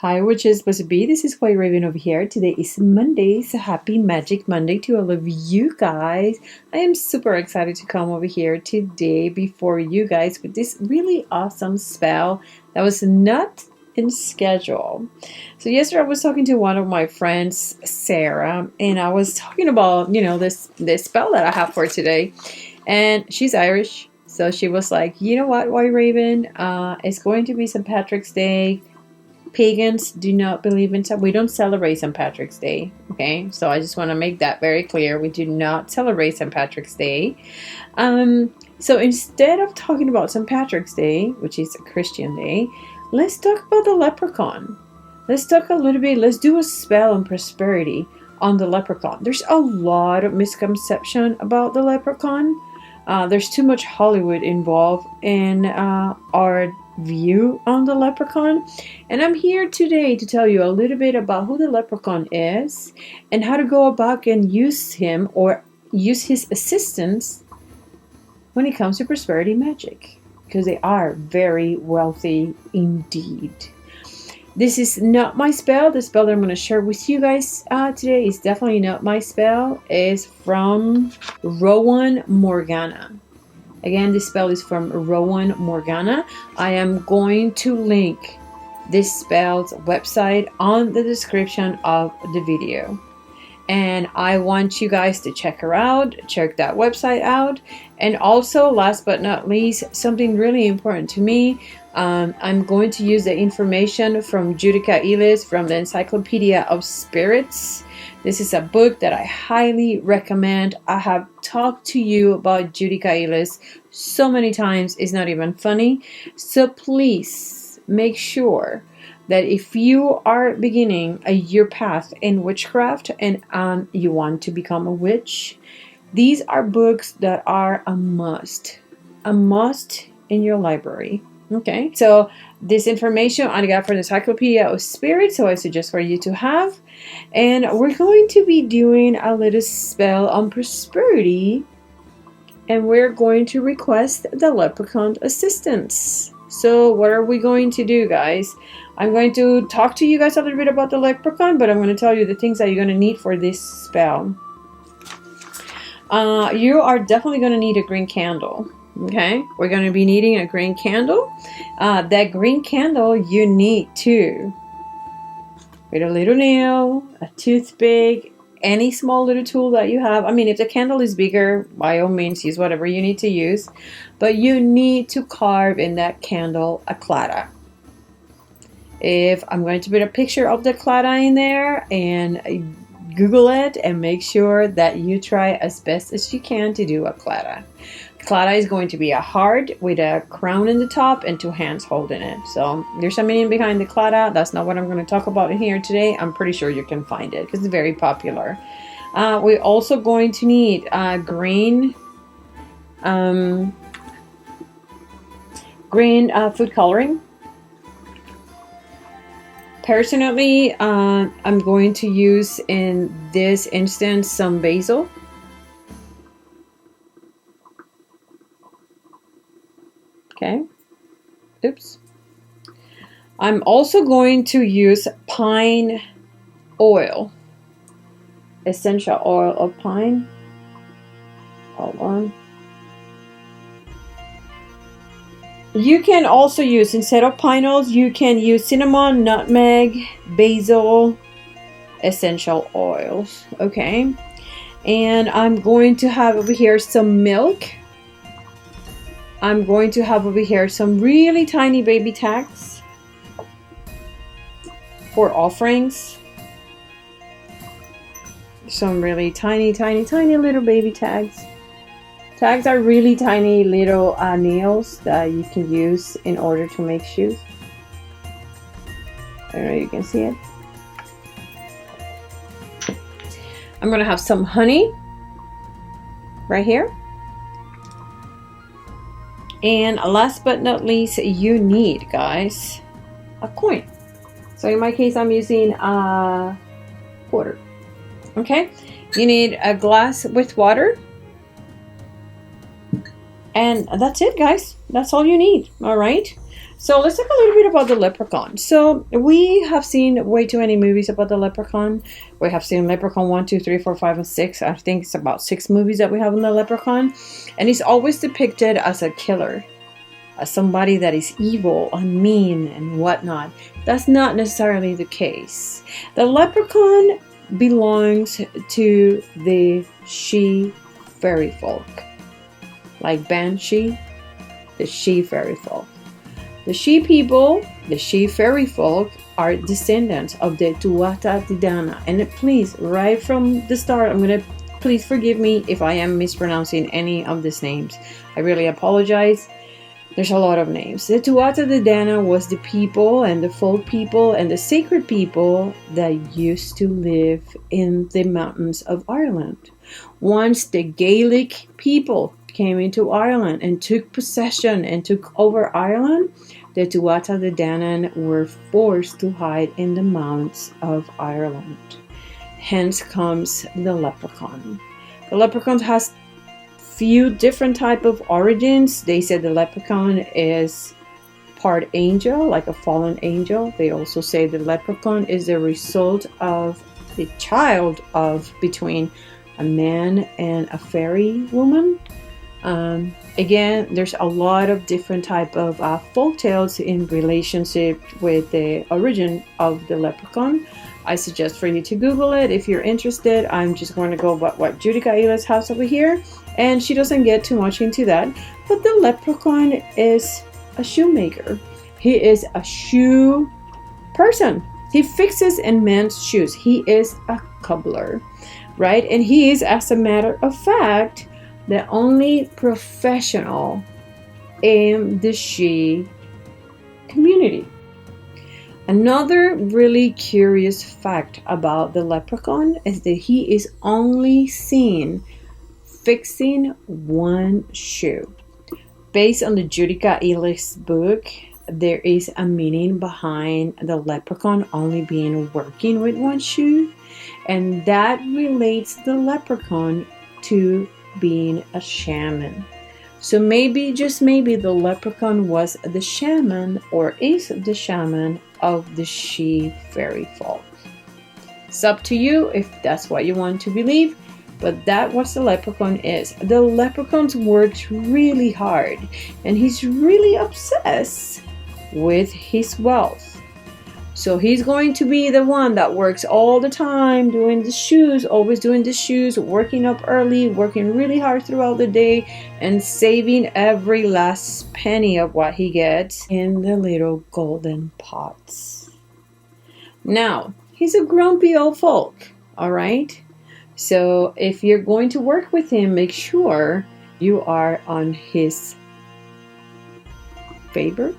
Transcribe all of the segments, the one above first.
Hi, witches, was B. This is White Raven over here. Today is Monday, so happy Magic Monday to all of you guys. I am super excited to come over here today before you guys with this really awesome spell that was not in schedule. So yesterday I was talking to one of my friends, Sarah, and I was talking about, this spell that I have for today. And she's Irish, so she was like, you know what, White Raven, it's going to be St. Patrick's Day. Pagans do not believe in, we don't celebrate St. Patrick's Day, okay? So I just want to make that very clear. We do not celebrate St. Patrick's Day. So instead of talking about St. Patrick's Day, which is a Christian day, let's talk about the leprechaun. Let's talk a little bit, let's do a spell on prosperity on the leprechaun. There's a lot of misconception about the leprechaun. There's too much Hollywood involved in our view on the leprechaun, and I'm here today to tell you a little bit about who the leprechaun is and how to go about and use him or use his assistance when it comes to prosperity magic, because they are very wealthy indeed. This is not my spell. The spell that I'm going to share with you guys today is definitely not my spell. It's from Rowan Morgana. Again, this spell is from Rowan Morgana. I am going to link this spell's website on the description of the video. And I want you guys to check her out, check that website out. And also, last but not least, something really important to me, I'm going to use the information from Judica Ellis from the Encyclopedia of Spirits. This is a book that I highly recommend. I have talked to you about Judica Ellis so many times, it's not even funny. So please make sure that if you are beginning your path in witchcraft and you want to become a witch, these are books that are a must in your library. Okay, so this information I got from the Encyclopedia of Spirits, so I suggest for you to have. And we're going to be doing a little spell on prosperity, and we're going to request the leprechaun assistance. So what are we going to do, guys? I'm going to talk to you guys a little bit about the leprechaun, but I'm going to tell you the things that you're going to need for this spell. You are definitely going to need a green candle. Okay, we're going to be needing a green candle. That green candle you need to, with a little nail, a toothpick, any small little tool that you have. I mean, if the candle is bigger, by all means use whatever you need to use, but you need to carve in that candle a claddagh. If I'm going to put a picture of the claddagh in there, and Google it and make sure that you try as best as you can to do a claddagh. Claddagh is going to be a heart with a crown in the top and two hands holding it. So there's a meaning behind the claddagh. That's not what I'm going to talk about in here today. I'm pretty sure you can find it because it's very popular. We're also going to need green food coloring. Personally, I'm going to use in this instance some basil. Okay. Oops. I'm also going to use pine oil. Essential oil of pine. Hold on. You can also use, instead of pine oils, you can use cinnamon, nutmeg, basil, essential oils. Okay. And I'm going to have over here some milk. I'm going to have over here some really tiny baby tags for offerings. Some really tiny little baby tags. Tags are really tiny little nails that you can use in order to make shoes. I don't know if you can see it. I'm going to have some honey right here. And last but not least, you need, guys, a coin. So in my case, I'm using a quarter. Okay, you need a glass with water. And that's it, guys. That's all you need. All right. So let's talk a little bit about the Leprechaun. So we have seen way too many movies about the Leprechaun. We have seen Leprechaun 1, 2, 3, 4, 5, and 6. I think it's about 6 movies that we have on the Leprechaun. And he's always depicted as a killer, as somebody that is evil and mean and whatnot. That's not necessarily the case. The Leprechaun belongs to the she fairy folk. Like Banshee, the she fairy folk. The she people, the she fairy folk, are descendants of the Tuatha De Danann. And please, right from the start, please forgive me if I am mispronouncing any of these names. I really apologize. There's a lot of names. The Tuatha De Danann was the people and the folk people and the sacred people that used to live in the mountains of Ireland. Once the Gaelic people came into Ireland and took possession and took over Ireland, the Tuatha De Danann were forced to hide in the mountains of Ireland. Hence comes the Leprechaun. The Leprechaun has few different type of origins. They said the Leprechaun is part angel, like a fallen angel. They also say the Leprechaun is the result of the child of between a man and a fairy woman. Again, there's a lot of different type of folk tales in relationship with the origin of the Leprechaun. I suggest for you to Google it if you're interested. I'm just going to go about what Judica Elias has over here, and she doesn't get too much into that. But the Leprechaun is a shoemaker. He is a shoe person. He fixes in men's shoes. He is a cobbler, right? And he is, as a matter of fact, the only professional in the she community. Another really curious fact about the Leprechaun is that he is only seen fixing one shoe. Based on the Judica Elias book, there is a meaning behind the Leprechaun only being working with one shoe, and that relates the Leprechaun to being a shaman. So maybe, just maybe, the Leprechaun was the shaman, or is the shaman, of the she fairy folk. It's up to you if that's what you want to believe, but that's what the Leprechaun is. The Leprechaun works really hard, and he's really obsessed with his wealth. So he's going to be the one that works all the time doing the shoes, always doing the shoes, working up early, working really hard throughout the day, and saving every last penny of what he gets in the little golden pots. Now, he's a grumpy old folk, all right? So if you're going to work with him, make sure you are on his favor.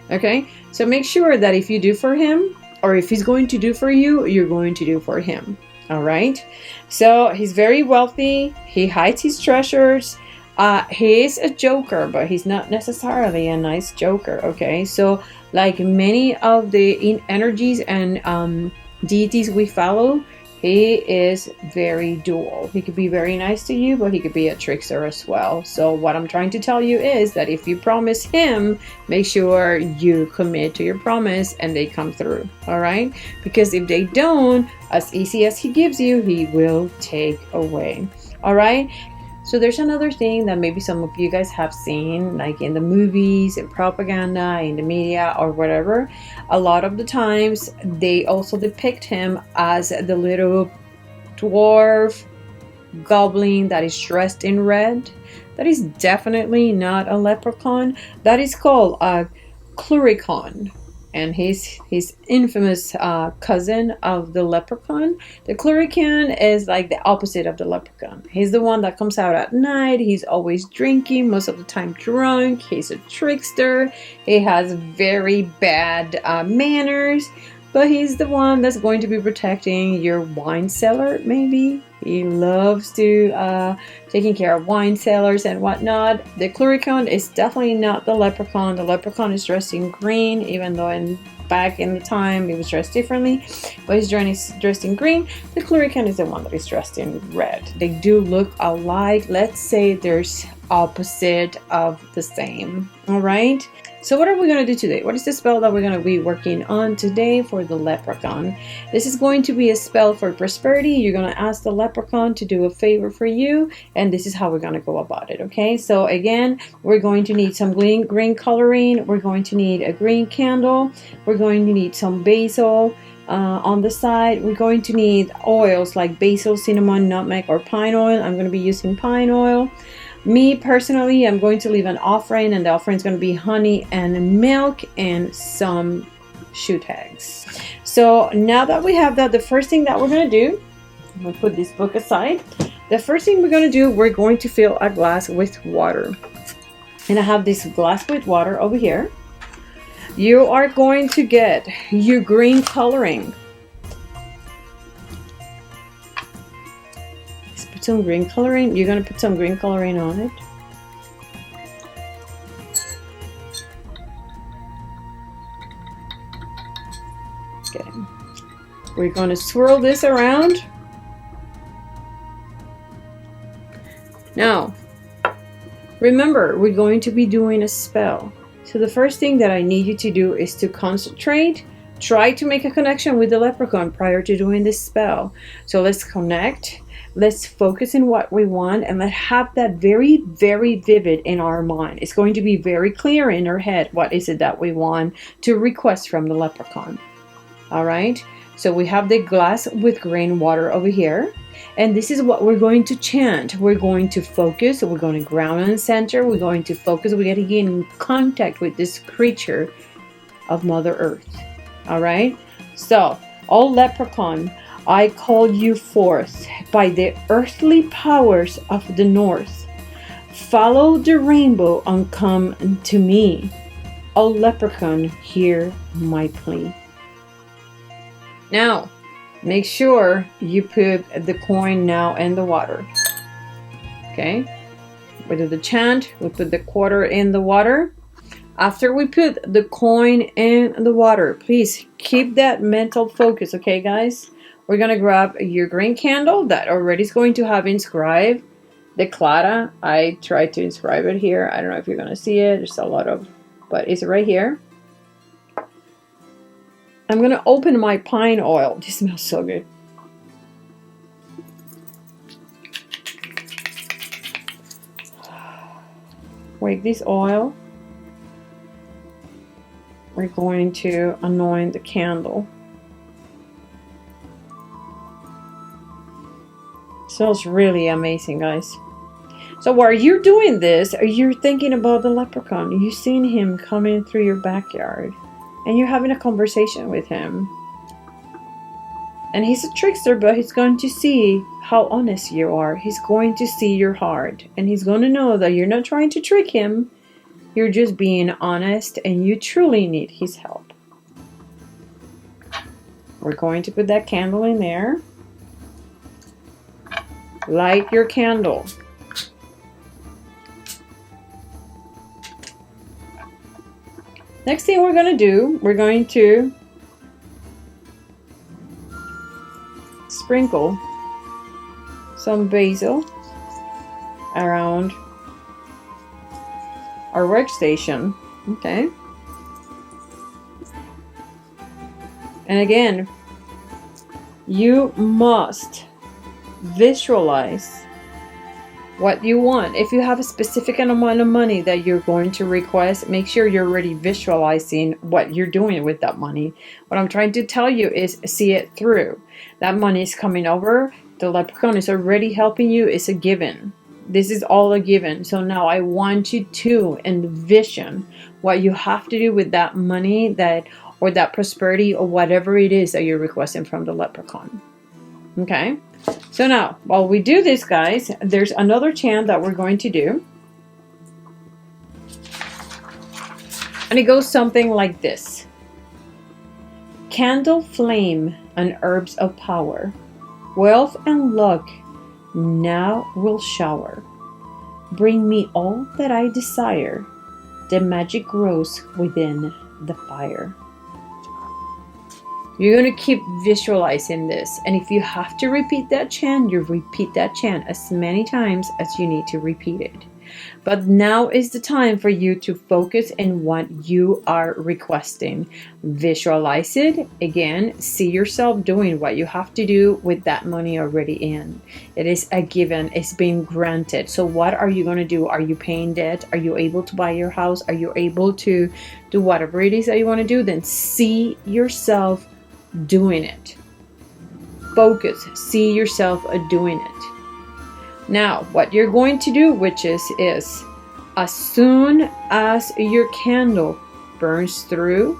Okay, so make sure that if you do for him, or if he's going to do for you, you're going to do for him. All right. So he's very wealthy. He hides his treasures. He is a joker, but he's not necessarily a nice joker. Okay. So like many of the energies and deities we follow, he is very dual. He could be very nice to you, but he could be a trickster as well. So what I'm trying to tell you is that if you promise him, make sure you commit to your promise and they come through. All right? Because if they don't, as easy as he gives you, he will take away. All right? So there's another thing that maybe some of you guys have seen, like in the movies and propaganda, in the media or whatever. A lot of the times they also depict him as the little dwarf goblin that is dressed in red. That is definitely not a leprechaun. That is called a Leprechaun. And his infamous cousin of the leprechaun. The Leprechaun is like the opposite of the leprechaun. He's the one that comes out at night. He's always drinking, most of the time drunk. He's a trickster. He has very bad manners. But he's the one that's going to be protecting your wine cellar, maybe. He loves to taking care of wine cellars and whatnot. The Leprechaun is definitely not the leprechaun. The leprechaun is dressed in green, even though back in the time he was dressed differently. But he's dressed in green. The Leprechaun is the one that is dressed in red. They do look alike. Let's say there's opposite of the same. All right. So what are we going to do today? What is the spell that we're going to be working on today for the leprechaun? This is going to be a spell for prosperity. You're going to ask the leprechaun to do a favor for you, and this is how we're going to go about it. Okay, so again, we're going to need some green coloring. We're going to need a green candle. We're going to need some basil on the side. We're going to need oils like basil, cinnamon, nutmeg, or pine oil. I'm going to be using pine oil. Me personally, I'm going to leave an offering, and the offering is going to be honey and milk and some shoe tags. So now that we have that, the first thing that we're going to do, I'm going to put this book aside. The first thing we're going to do, we're going to fill a glass with water. And I have this glass with water over here. You are going to get your green coloring. Some green coloring. You're going to put some green coloring on it. Okay. We're going to swirl this around. Now, remember, we're going to be doing a spell. So the first thing that I need you to do is to concentrate. Try to make a connection with the leprechaun prior to doing this spell. So let's connect. Let's focus on what we want, and let's have that very, very vivid in our mind. It's going to be very clear in our head what is it that we want to request from the leprechaun. All right, so we have the glass with green water over here, and this is what we're going to chant. We're going to focus. We're going to ground and center. We're going to focus. We're going to get in contact with this creature of Mother Earth. All right, so oh leprechaun, I call you forth by the earthly powers of the north. Follow the rainbow and come to me. O leprechaun, hear my plea. Now, make sure you put the coin now in the water. Okay? We do the chant. We put the quarter in the water. After we put the coin in the water, please keep that mental focus, okay, guys? We're going to grab your green candle that already is going to have inscribed the Clara. I tried to inscribe it here. I don't know if you're going to see it. There's a lot of, but it's right here. I'm going to open my pine oil. This smells so good. With this oil, we're going to anoint the candle. Smells really amazing, guys. So while you're doing this, you're thinking about the leprechaun. You've seen him coming through your backyard, and you're having a conversation with him. And he's a trickster, but he's going to see how honest you are. He's going to see your heart, and he's going to know that you're not trying to trick him. You're just being honest, and you truly need his help. We're going to put that candle in there. Light your candle. Next thing we're going to do, we're going to sprinkle some basil around our workstation. Okay. And again, you must visualize what you want. If you have a specific amount of money that you're going to request, make sure you're already visualizing what you're doing with that money. What I'm trying to tell you is see it through. That money is coming over. The leprechaun is already helping you. It's a given. This is all a given. So now I want you to envision what you have to do with that money, that or that prosperity, or whatever it is that you're requesting from the leprechaun. Okay? So now, while we do this, guys, there's another chant that we're going to do. And it goes something like this. Candle flame and herbs of power, wealth and luck now will shower. Bring me all that I desire. The magic grows within the fire. You're going to keep visualizing this. And if you have to repeat that chant, you repeat that chant as many times as you need to repeat it. But now is the time for you to focus on what you are requesting. Visualize it. Again, see yourself doing what you have to do with that money already in. It is a given. It's being granted. So what are you going to do? Are you paying debt? Are you able to buy your house? Are you able to do whatever it is that you want to do? Then see yourself doing it. Focus. See yourself doing it. Now, what you're going to do, witches, is as soon as your candle burns through,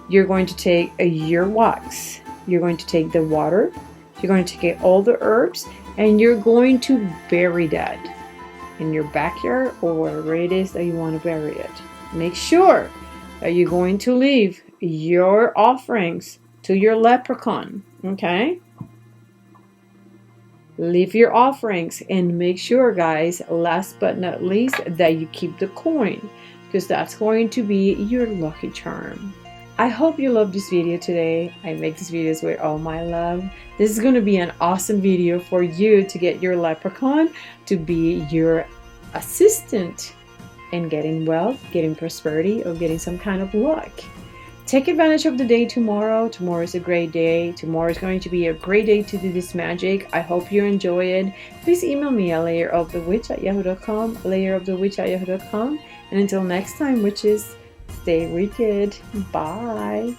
you're going to take your wax, you're going to take the water, you're going to take all the herbs, and you're going to bury that in your backyard or wherever it is that you want to bury it. Make sure that you're going to leave your offerings to your leprechaun, okay? Leave your offerings, and make sure, guys, last but not least, that you keep the coin, because that's going to be your lucky charm. I hope you loved this video today. I make these videos with all my love. This is going to be an awesome video for you to get your leprechaun to be your assistant in getting wealth, getting prosperity, or getting some kind of luck. Take advantage of the day tomorrow. Tomorrow is a great day. Tomorrow is going to be a great day to do this magic. I hope you enjoy it. Please email me at layerofthewitch@yahoo.com, layerofthewitch@yahoo.com. And until next time, witches, stay wicked. Bye.